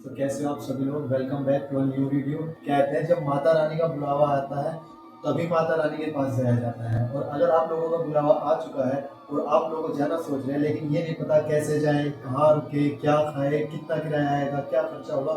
तो कैसे हो आप सभी लोग। Welcome back to new video. कहते हैं जब माता रानी का बुलावा आता है तभी माता रानी के पास जाया जाता है। और अगर आप लोगों का बुलावा आ चुका है और आप लोग जाना सोच रहे हैं लेकिन ये नहीं पता कैसे जाएं, कहाँ रुके, क्या खाए, कितना किराया आएगा, क्या खर्चा होगा,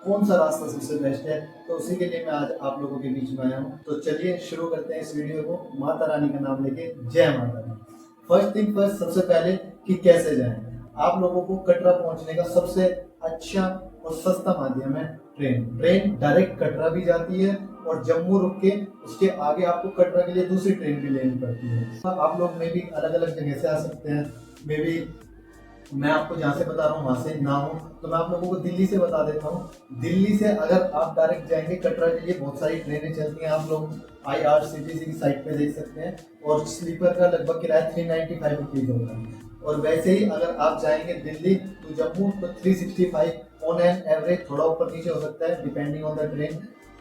कौन सा रास्ता सबसे बेस्ट है, तो उसी के लिए मैं आज आप लोगों के बीच में आया हूँ। तो चलिए शुरू करते हैं इस वीडियो को माता रानी का नाम लेके। जय Mata Rani. First thing first, सबसे पहले कि कैसे जाएं। आप लोगों को कटरा पहुंचने का सबसे अच्छा और सस्ता माध्यम है ट्रेन। ट्रेन डायरेक्ट कटरा भी जाती है और जम्मू रुक के उसके आगे आपको कटरा के लिए दूसरी ट्रेन भी लेनी पड़ती है। आप लोग में भी अलग अलग जगह से आ सकते हैं। मे भी मैं आपको जहाँ से बता रहा हूँ वहां से ना हो तो मैं आप लोगों को दिल्ली से बता देता हूँ। दिल्ली से अगर आप डायरेक्ट जाएंगे कटरा के लिए बहुत सारी ट्रेनें चलती हैं। आप लोग IRCTC की साइट पे देख सकते हैं और स्लीपर का लगभग किराया 395 रुपीज होता है। और वैसे ही अगर आप जाएंगे दिल्ली तो जम्मू तो 365 ऑन एन एवरेज, थोड़ा ऊपर नीचे हो सकता है डिपेंडिंग ऑन द ट्रेन,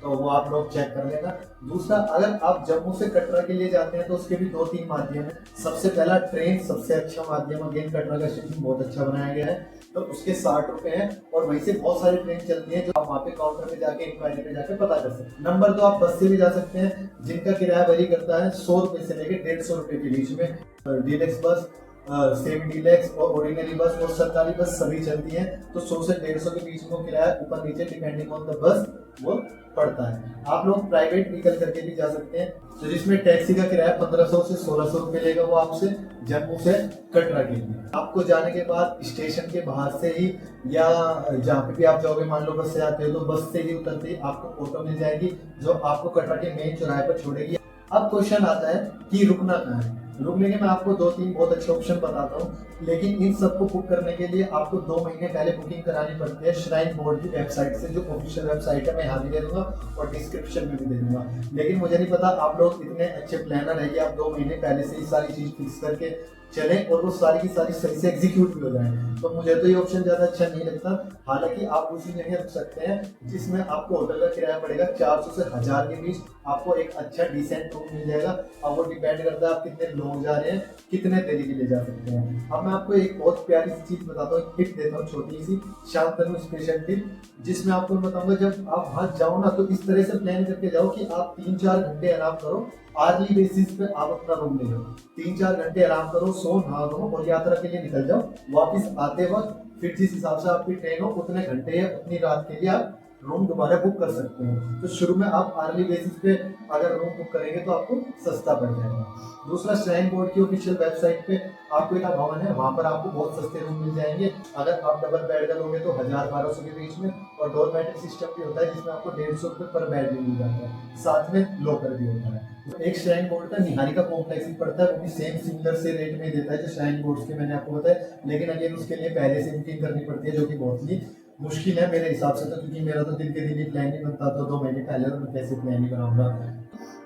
तो वो आप लोग चेक कर लेना। दूसरा, अगर आप जम्मू से कटरा के लिए जाते हैं तो उसके भी 2-3 माध्यम है। सबसे पहला ट्रेन सबसे अच्छा माध्यम, अगेन कटरा का स्टेशन बहुत अच्छा बनाया गया है, तो उसके 60 रुपए हैं। और वहीं से बहुत सारी ट्रेन चलती है जो आप वहाँ पे काउंटर पे जाके इंक्वायरी पे जाके पता कर सकते हैं। नंबर 2, आप बस से भी जा सकते हैं जिनका किराया वरी करता है 100 रुपए से लेकर 150 रुपए के बीच में। डीलक्स बस, सेमी डीलक्स और ऑर्डिनरी बस और सरकारी बस सभी चलती हैं, तो 100 से 150 के बीच में किराया ऊपर नीचे डिपेंडिंग ऑन द बस वो पड़ता है। आप लोग प्राइवेट व्हीकल करके भी जा सकते हैं, तो जिसमें टैक्सी का किराया 1500 से 1600 रुपए लेगा वो आपसे जम्मू से कटरा के लिए। आपको जाने के बाद स्टेशन के बाहर से ही या जहाँ पे भी आप जाओगे, मान लो बस से आते हो तो बस से ही उतरते ही आपको ऑटो मिल जाएगी जो आपको कटरा के मेन चौराहे पर छोड़ेगी। अब क्वेश्चन आता है कि रुकना कहाँ है। रुकने के मैं आपको 2-3 बहुत अच्छे ऑप्शन बताता हूँ, लेकिन इन सबको बुक करने के लिए आपको 2 महीने पहले बुकिंग करानी पड़ती है श्राइन बोर्ड की वेबसाइट से, जो ऑफिशियल वेबसाइट है। मैं यहाँ भी दे दूंगा और डिस्क्रिप्शन में भी दे दूंगा। लेकिन मुझे नहीं पता आप लोग इतने अच्छे प्लानर है कि आप 2 महीने पहले से ही सारी चीज फिक्स करके चलें और वो सारी की सारी सही से एग्जीक्यूट भी हो जाए। तो मुझे तो ये ऑप्शन ज्यादा अच्छा नहीं लगता। हालांकि आप उसी जगह रुक सकते हैं जिसमें आपको होटल का किराया पड़ेगा 400 से 1000 के बीच। आपको एक अच्छा डिसेंट रूम मिल जाएगा। अब वो डिपेंड करता है आप कितने लोग जा रहे हैं, कितने देरी के लिए जा सकते हैं। अब मैं आपको एक बहुत प्यारी सी चीज बताता हूँ, एक टिप देता हूँ, छोटी सी शांतनु स्पेशल टिप, जिसमें आपको बताऊंगा जब आप वहां जाओ ना तो इस तरह से प्लान करके जाओ कि आप 3-4 घंटे आराम करो। आर्ली बेसिस पे आप अपना रूम ले लो, 3-4 घंटे आराम करो, सो नहा दो और यात्रा के लिए निकल जाओ। वापिस आते वक्त फिर जिस हिसाब से आपकी ट्रेन हो उतने घंटे या उतनी रात के लिए आप रूम दोबारा बुक कर सकते हैं। तो शुरू में आप आर्ली बेसिस पे अगर रूम बुक करेंगे तो आपको सस्ता पड़ जाएगा। दूसरा, श्राइन बोर्ड की ऑफिशियल वेबसाइट पे आपको एक भवन है, वहां पर आपको बहुत सस्ते रूम मिल जाएंगे। अगर आप डबल बेड का लोगे तो 1000-1200 के बीच में, और डोरमेट्री सिस्टम भी होता है जिसमें आपको 150 रुपये पर बेड भी मिल जाता है, साथ में लॉकर भी होता है। तो एक श्राइन बोर्ड का निहारिका कॉम्प्लेक्स भी पड़ता है, वो भी सेम सिमिलर से रेट में देता है जो श्राइन बोर्ड के मैंने आपको बताया, लेकिन अगेन उसके लिए पहले से बुकिंग करनी पड़ती है जो कि बहुत ही मुश्किल है मेरे हिसाब से। तो क्योंकि मेरा तो दिन के दिन ही प्लान नहीं बनता, तो 2 महीने पहले तो मैं कैसे प्लान ही बनाऊंगा।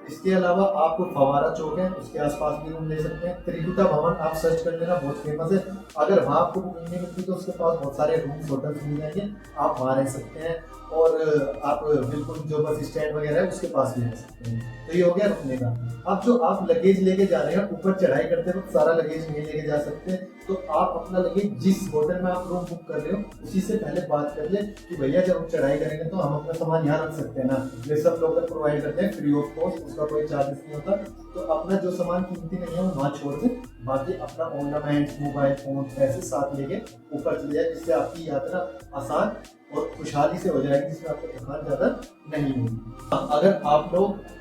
इसके अलावा आपको फवारा चौक है, उसके आसपास भी रूम ले सकते हैं। त्रिकुटा भवन आप सर्च कर लेना, बहुत फेमस है। अगर वहाँ आपको बुकिंग नहीं मिलती तो उसके पास बहुत सारे रूम्स होटल्स मिल जाएंगे, आप वहाँ रह सकते हैं। और आप बिल्कुल जो बस स्टैंड वगैरह है उसके पास भी रह सकते हैं। तो ये हो गया रुकने का। अब जो आप लगेज लेके जा रहे हैं, ऊपर चढ़ाई करते वक्त सारा लगेज नहीं लेके जा सकते, तो आप अपना लगेज जिस होटल में आप रूम बुक कर रहे हो उसी से पहले बात कर ले कि भैया जब हम चढ़ाई करेंगे तो हम अपना सामान यहाँ रख सकते हैं ना। ये सब लोग प्रोवाइड करते हैं फ्री ऑफ कॉस्ट, उसका कोई चार्जेस नहीं होता। तो अपना जो सामान कीमती नहीं है वो वहाँ छोड़ दे, बाकी अपना ऑर्नामेंट, मोबाइल फोन, पैसे साथ लेके ऊपर चले जाए, जिससे आपकी यात्रा आसान और खुशहाली से हो जाएगी, जिसमें आपको थकान ज्यादा नहीं होगी। अगर आप लोग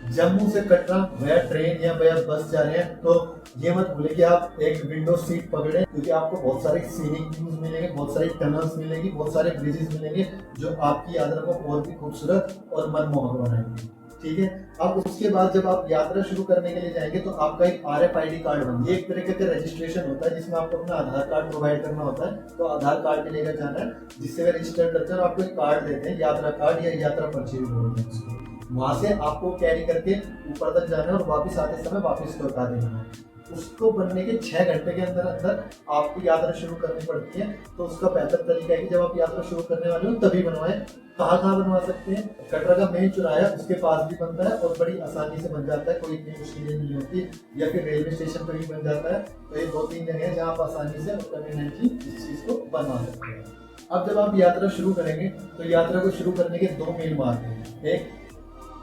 जम्मू से कटरा वया ट्रेन या वया बस जा रहे हैं तो ये मत भूलें कि आप एक विंडो सीट पकड़े, क्योंकि आपको बहुत सारे सीनिक व्यूज मिलेंगे, बहुत सारी टनल्स मिलेंगी, बहुत सारे ब्रिजेस मिलेंगे जो आपकी यात्रा को और भी खूबसूरत और मनमोहक बनाएंगे। ठीक है। अब उसके बाद जब आप यात्रा शुरू करने के लिए जाएंगे तो आपका एक RFID कार्ड बन, एक तरीके का रजिस्ट्रेशन होता है जिसमें आपको अपना आधार कार्ड प्रोवाइड करना होता है। तो आधार कार्ड भी लेकर जाना है, जिससे वे रजिस्टर करते हैं और आपको एक कार्ड देते हैं, यात्रा कार्ड या यात्रा पर्ची भी बोलते हैं उसको। वहां से आपको कैरी करके ऊपर तक जाना है और वापस आते समय वापस लौटा देना है। उसको बनने के 6 घंटे के अंदर अंदर आपको यात्रा शुरू करनी पड़ती है। तो उसका बेहतर तरीका है कि जब आप यात्रा शुरू करने वाले हो तभी बनवाएं। कहाँ बनवा सकते हैं? कटरा का मेन चौराहा उसके पास भी बनता है और बड़ी आसानी से बन जाता है, कोई इतनी मुश्किलें नहीं होती, या फिर रेलवे स्टेशन पर भी बन जाता है। तो ये 2-3 जगह है जहाँ आप आसानी से और कन्वीनियंटली इस चीज को बनवा सकते हैं। अब जब आप यात्रा शुरू करेंगे तो यात्रा को शुरू करने के दो मेन मार्ग हैं, एक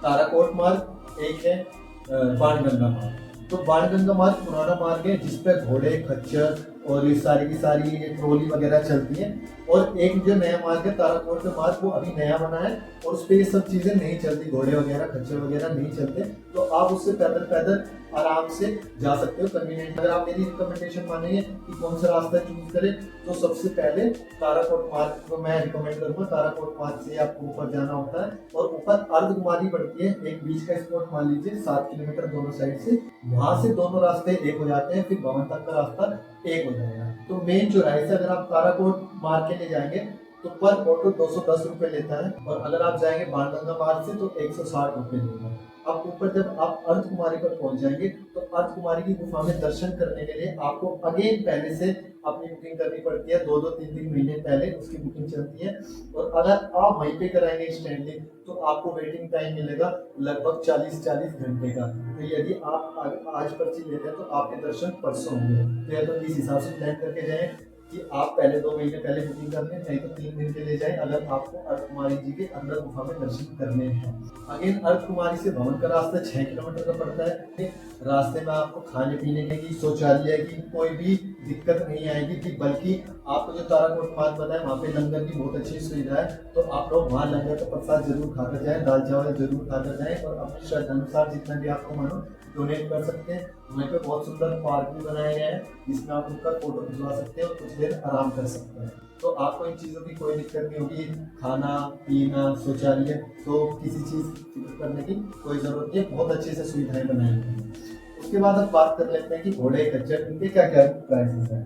ताराकोट मार्ग, एक है बाणगंगा मार्ग। तो बाणगंगा मार्ग पुराना मार्ग है जिसपे घोड़े, खच्चर और ये सारी की सारी ये ट्रॉली वगैरह चलती है। और एक जो नया मार्ग है ताराकोट का मार्ग, वो अभी नया बना है और उस पे ये सब चीजें नहीं चलती, घोड़े वगैरह, खच्चर वगैरह नहीं चलते। तो आप उससे पैदल पैदल आराम से जा सकते हो कन्वीनियंट। अगर आप मेरी रिकमेंडेशन मानेंगे कि कौन सा रास्ता चूज करें तो सबसे पहले ताराकोट मार्ग को मैं रिकमेंड करूंगा। ताराकोट मार्ग से आपको ऊपर जाना होता है और ऊपर अर्धकुमारी पड़ती है, एक बीच का स्पॉट मान लीजिए 7 किलोमीटर दोनों साइड से, वहां से दोनों रास्ते एक हो जाते हैं, फिर भवन तक का रास्ता एक हो जाएगा। तो मेन चौराहे से अगर आप ताराकोट मार्ग के लिए जाएंगे तो पर ऑटो 210 रुपए लेता है, और अगर आप जाएंगे बाणगंगा मार्ग से तो 160 रुपए लेगा। अब ऊपर जब आप अर्धकुमारी पर पहुंच जाएंगे तो अर्धकुमारी की गुफा में दर्शन करने के लिए आपको अगेन पहले से अपनी बुकिंग करनी पड़ती है, 2-2 3-3 महीने पहले उसकी बुकिंग चलती है। और अगर आप वहीं पे कराएंगे इंस्टेंटली तो आपको वेटिंग टाइम मिलेगा लगभग 40-40 घंटे का। तो यदि आप आज पर्ची लेते हैं तो आपके दर्शन परसों होंगे। तो या तो इस हिसाब से प्लान करके जाएं कि आप पहले 2 महीने पहले बुकिंग कर लें, नहीं तो 3 दिन के लिए जाएं अगर आपको अर्धकुमारी जी के अंदर गुफा में दर्शन करने हैं। अगेन अर्धकुमारी से भवन का रास्ता 6 किलोमीटर का पड़ता है। रास्ते में आपको खाने पीने की, शौचालय की कोई भी दिक्कत नहीं आएगी, कि बल्कि आपको जो ताराकोट मार्ग बताया वहाँ पे लंगर की बहुत अच्छी सुविधा है। तो आप लोग वहाँ लंगर का प्रसाद जरूर खाकर जाएं, दाल चावल जरूर खाकर जाएं, और अपनी श्रद्धा अनुसार जितना भी आपको मानो डोनेट कर सकते हैं। वहीं पे बहुत सुंदर पार्क भी बनाया गया है जिसमें आप उनका फोटो खिंचवा सकते हैं और कुछ देर आराम कर सकते हैं। तो आपको इन चीज़ों की कोई दिक्कत नहीं होगी, खाना पीना, शौचालय, तो किसी चीज़ फिक्र करने की कोई जरूरत नहीं है, बहुत अच्छे से सुविधाएं बनाई गई हैं। उसके बाद अब बात कर लेते हैं कि घोड़े, खच्चर, इनके क्या क्या प्राइसेस हैं।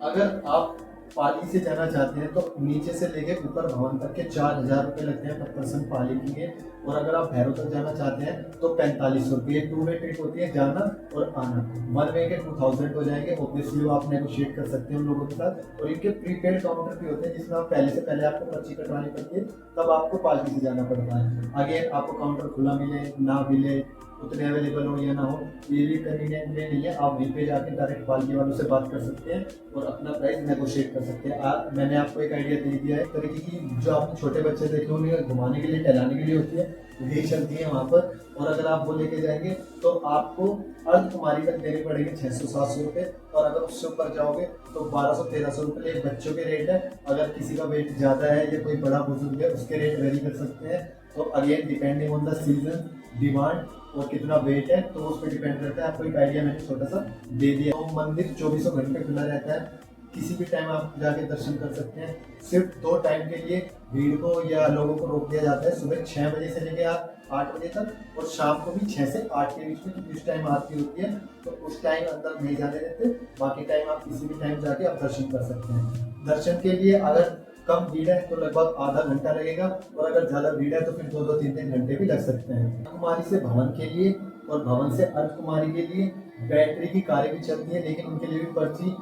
अगर आप पाली से जाना चाहते हैं तो नीचे से लेके ऊपर भवन तक के 4,000 रुपये लगते हैं पर पर्सन पाली के लिए। और अगर आप भैरव तक जाना चाहते हैं तो 4500 रुपये। 2 वे टिकट होती है जाना और आना, 1 वे के 2000 हो जाएंगे। ऑब्वियसली वो आप नेगोशिएट कर सकते हैं उन लोगों के साथ। और इनके प्रीपेड काउंटर भी होते हैं जिसमें आप पहले से पहले आपको पर्ची कटवानी पड़ती है, तब आपको पालकी से जाना पड़ता है। अगेन आपको काउंटर खुला मिले ना मिले, उतने अवेलेबल हो या ना हो, ये भी कन्वीनियंट नहीं है। आप वहीं पे जाके डायरेक्ट पालकी वालों से बात कर सकते हैं और अपना प्राइस नेगोशिएट कर सकते हैं। मैंने आपको एक आइडिया दे दिया है तरीके की, जो आपने छोटे बच्चे देखे होंगे घुमाने के लिए, टहलाने के लिए होती है, वही चलती है वहाँ पर। और अगर आप वो लेके जाएंगे तो आपको अर्धकुमारी तक देने पड़ेंगे 600-700 रुपये, और अगर उससे ऊपर जाओगे तो 1200-1300 रुपये बच्चों के रेट है। अगर किसी का वेट ज़्यादा है या कोई बड़ा बुजुर्ग है उसके रेट वेरी कर सकते हैं। तो again depending on the season, demand और कितना वेट है, तो उस पर डिपेंड करता है। आपको एक आइडिया मैंने छोटा सा दे दिया। तो मंदिर 24 घंटे खुला रहता है, किसी भी टाइम आप जाके दर्शन कर सकते हैं। सिर्फ 2 टाइम के लिए भीड़ को या लोगों को रोक दिया जाता है, सुबह 6 बजे से लेकर आप 8 बजे तक, और शाम को भी 6 से 8 के बीच में, क्योंकि उस टाइम आरती होती है तो उस टाइम अंदर नहीं जाने देते। बाकी टाइम आप किसी भी टाइम जाके आप दर्शन कर सकते हैं। दर्शन के लिए अगर कम भीड़ है तो लगभग आधा घंटा लगेगा, और अगर ज़्यादा भीड़ है तो फिर 2-2 3-3 घंटे भी लग सकते हैं। कुमारी से भवन के लिए और भवन से अर्धकुमारी के लिए बैटरी की कारें भी चलती हैं, लेकिन उनके लिए भी पर्ची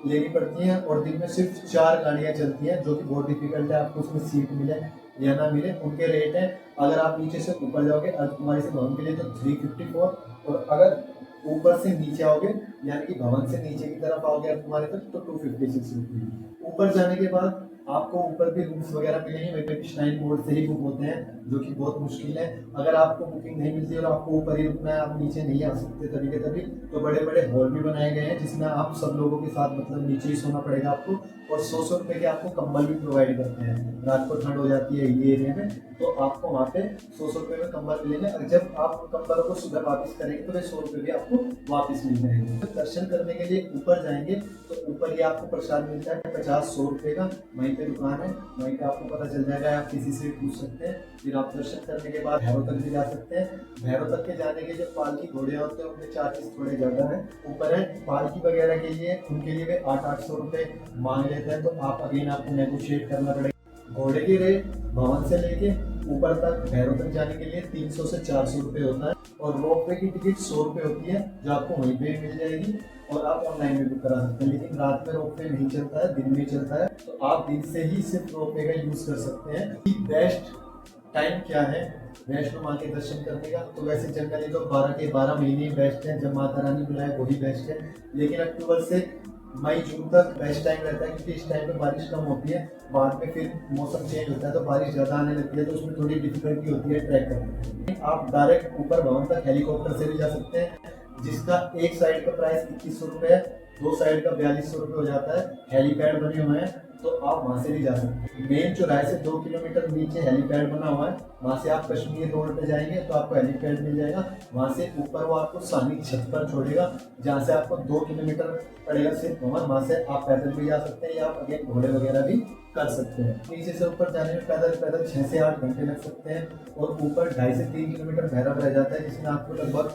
लेनी पड़ती है। और दिन में सिर्फ 4 गाड़ियाँ चलती हैं, जो कि बहुत डिफिकल्ट है आपको उसमें सीट मिले या ना मिले। उनके रेट है, अगर आप नीचे से ऊपर जाओगे अर्धकुमारी से भवन के लिए तो 354, और अगर ऊपर से नीचे आओगे यानी कि भवन से नीचे की तरफ आओगे अर्धकुमारी तक तो 256 रुपये। ऊपर जाने के बाद आपको ऊपर भी रूम्स वगैरह मिलेंगे, वहीं पे श्राइन बोर्ड से ही बुक होते हैं, जो कि बहुत मुश्किल है। अगर आपको बुकिंग नहीं मिलती और आपको ऊपर ही रुकना है, आप नीचे नहीं आ सकते तभी के तभी, तो बड़े बड़े हॉल भी बनाए गए हैं जिसमें आप सब लोगों के साथ मतलब नीचे ही सोना पड़ेगा आपको। और 100 रुपये के आपको कंबल भी प्रोवाइड करते हैं। रात को ठंड हो जाती है ये एरिया में, तो आपको वहाँ पे 100 रुपये में कंबल मिलेंगे। और जब आप कंबलों को सुबह वापस करेंगे तो वे 100 रुपये भी आपको वापस मिल जाएंगे। तो दर्शन करने के लिए ऊपर जाएंगे तो ऊपर ही आपको प्रसाद मिलता है 50-100 रुपये का। वहीं पे दुकान है, वहीं पे आपको पता चल जाएगा, आप किसी से पूछ सकते हैं। फिर आप दर्शन करने के बाद भैरव तक भी जा सकते हैं। भैरव तक के जाने के जो पालकी घोड़े होते हैं उनके चार्जेस थोड़े ज़्यादा है, ऊपर है। पालकी वगैरह के लिए उनके लिए वे 800-800 रुपये मांग लेते हैं, तो आप अगेन आपको नेगोशिएट करना पड़ेगा। घोड़े के रेट भवन से लेके ऊपर तक भैरव तक जाने के लिए 300 से 400 रुपये होता है, और रोप वे की टिकट 100 रुपये होती है, जो आपको वहीं पे मिल जाएगी। और आप ऑनलाइन भी बुक करा सकते हैं, लेकिन रात में रोप वे नहीं चलता है, दिन में चलता है, तो आप दिन से ही सिर्फ रोप वे का यूज कर सकते हैं। बेस्ट टाइम क्या है वैष्णो माँ के दर्शन करने का? तो वैसे जनरली तो 12 के 12 महीने बेस्ट है, जब माता रानी बुलाए वही बेस्ट है। लेकिन अक्टूबर से मई जून तक बेस्ट टाइम रहता है, क्योंकि इस टाइम पे बारिश कम होती है बाद में फिर मौसम चेंज होता है तो बारिश ज़्यादा आने लगती है, तो उसमें थोड़ी डिफिकल्टी होती है ट्रैक करने में। आप डायरेक्ट ऊपर भवन तक हेलीकॉप्टर से भी जा सकते हैं, जिसका एक साइड का प्राइस 2100 रुपये है, दो साइड का 4200 रुपये हो जाता है। हेलीपैड बने हुए हैं तो आप वहाँ से भी जा सकते हैं। मेन चौराहे से 2 किलोमीटर नीचे हेलीपैड बना हुआ है, वहाँ से आप कश्मीर रोड पे जाएंगे तो आपको हेलीपैड मिल जाएगा। वहाँ से ऊपर वो आपको सानी छत पर छोड़ेगा, जहाँ से आपको 2 किलोमीटर पड़ेगा सिर्फ भवन। वहाँ से आप पैदल भी जा सकते हैं या आप अगेन घोड़े वगैरह भी कर सकते हैं। नीचे से ऊपर जाने में पैदल 6 से 8 घंटे लग सकते हैं। और ऊपर 2.5 से 3 किलोमीटर भैरव रह जाता है, जिसमें आपको लगभग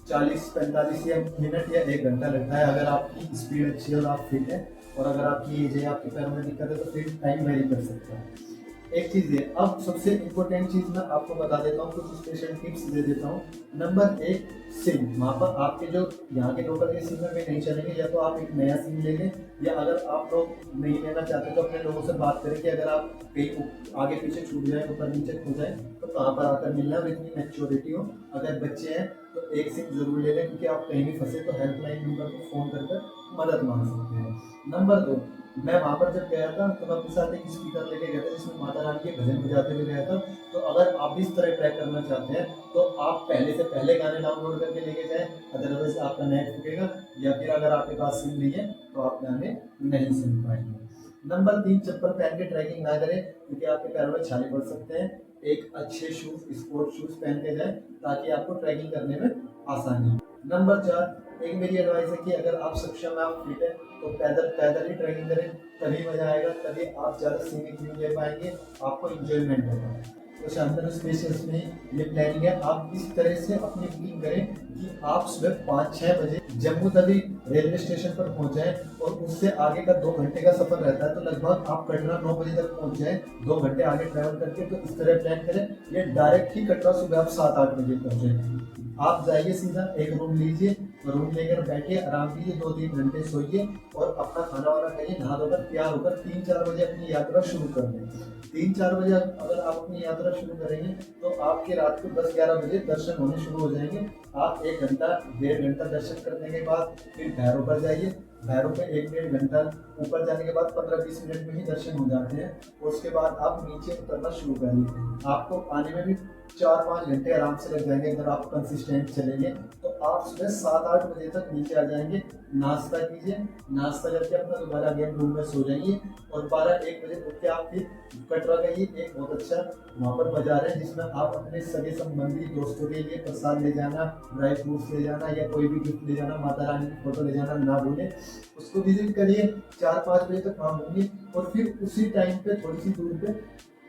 40-45 या मिनट या 1 घंटा लगता है, अगर आपकी स्पीड अच्छी है और आप फिट है। और अगर आपकी एज है, आपके पैरों में दिक्कत है, तो फिर टाइम वेरी कर सकता है। एक चीज़ ये, अब सबसे इम्पोर्टेंट चीज़ मैं आपको बता देता हूँ, कुछ स्पेशल टिप्स दे देता हूँ। Number 1, SIM. वहाँ पर आपके जो यहाँ के लोकल के सिम में भी नहीं चलेंगे, या तो आप एक नया सिम ले लें, या अगर आप लोग नहीं लेना चाहते तो अपने लोगों से बात करें कि अगर आप कहीं आगे पीछे छूट जाए, ऊपर नीचे खो जाए, तो कहाँ पर आकर मिलना है और इतनी मैच्योरिटी हो। अगर बच्चे हैं तो एक सिम जरूर ले लें, क्योंकि आप कहीं भी फंसे तो हेल्पलाइन नंबर को फ़ोन कर मदद मांग सकते हैं। नंबर 2, मैं वहाँ पर जब गया था तो मैं अपने साथ एक स्पीकर लेके गया था, जिसमें माता रानी के भजन बजाते हुए गया था। तो अगर आप भी इस तरह ट्रैक करना चाहते हैं तो आप पहले से पहले गाने डाउनलोड करके लेके जाएं, अदरवाइज आपका नेट फूकेगा, या फिर अगर आपके पास सिम नहीं है तो आप गाने नहीं सुन पाएंगे। नंबर 3, चप्पल पहन के ट्रैकिंग ना करें, क्योंकि आपके पैरों में छाले पड़ सकते हैं। एक अच्छे शूज, स्पोर्ट शूज पहन के जाएं, ताकि आपको ट्रैकिंग करने में आसानी हो। नंबर 4, एक मेरी एडवाइस है कि अगर आप सक्षम है, आप फिट है, तो पैदल ही ट्रैकिंग करें, तभी मजा आएगा, तभी आप ज़्यादा सीनिक व्यू ले पाएंगे, आपको इंजॉयमेंट होगा। तो शानदार स्पेशल्स में ये प्लानिंग है, आप इस तरह से अपनी बुकिंग करें कि आप सुबह 5-6 बजे जम्मू तवी रेलवे स्टेशन पर पहुंच जाएं, और उससे आगे का 2 घंटे का सफर रहता है, तो लगभग आप कटरा 9 बजे तक पहुंच जाएं, 2 घंटे आगे ट्रैवल करके। तो इस तरह प्लान करें, ये डायरेक्ट ही कटरा सुबह आप 7-8 बजे पहुंचे। आप जाइए सीधा, एक रूम लीजिए, रूम लेकर बैठिए, आराम कीजिए, 2-3 घंटे सोइए और अपना खाना वाना खाइए, नहा धोकर तैयार होकर 3-4 बजे अपनी यात्रा शुरू कर दें। 3-4 बजे अगर आप अपनी यात्रा शुरू करेंगे तो आपके रात को 10-11 बजे दर्शन होने शुरू हो जाएंगे। आप 1 घंटा 1.5 घंटा दर्शन करने के बाद फिर भैरव पर जाइए। भैरव पे 1-1.5 घंटा ऊपर जाने के बाद 15-20 मिनट में ही दर्शन हो जाते हैं, और उसके बाद आप नीचे उतरना शुरू करिए। आपको आने में भी 4-5 घंटे आराम से लग जाएंगे, अगर आप कंसिस्टेंट चलेंगे तो आप सुबह 7-8 बजे तक नीचे आ जाएंगे। नाश्ता कीजिए, नाश्ता करके अपना दोबारा अगेन रूम में सो जाइए, और 12-1 बजे उठ के आप फिर कटरा गइए। एक बहुत अच्छा वहाँ पर बाजार है, जिसमें आप अपने सगे संबंधी दोस्तों के लिए प्रसाद ले जाना, ड्राई फ्रूट्स ले जाना, या कोई भी गिफ्ट ले जाना, माता रानी की फोटो ले जाना ना भूलें। उसको विजिट करिए, 4-5 बजे तक वहाँ होंगे, और फिर उसी टाइम पे थोड़ी सी दूर पे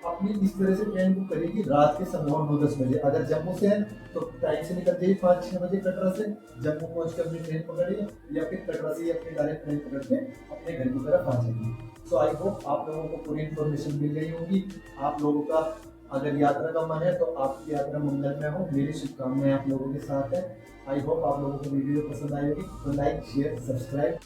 अपनी इस तरह से ट्रेन बुक करिए रात के समय 9-10 बजे। अगर जम्मू से है तो टाइम से निकल जाइए 5-6 बजे कटरा से, जम्मू पहुंच कर अपनी ट्रेन पकड़िए, या फिर कटरा से ही अपनी डायरेक्ट ट्रेन पकड़ के अपने घर की तरफ आ जाइए। सो आई होप आप लोगों को पूरी इन्फॉर्मेशन मिल गई होगी। आप लोगों का अगर यात्रा का मन है तो आपकी यात्रा मंगलमय हो, मेरी शुभकामनाएं आप लोगों के साथ है। आई होप आप लोगों को वीडियो पसंद आई होगी, तो लाइक शेयर सब्सक्राइब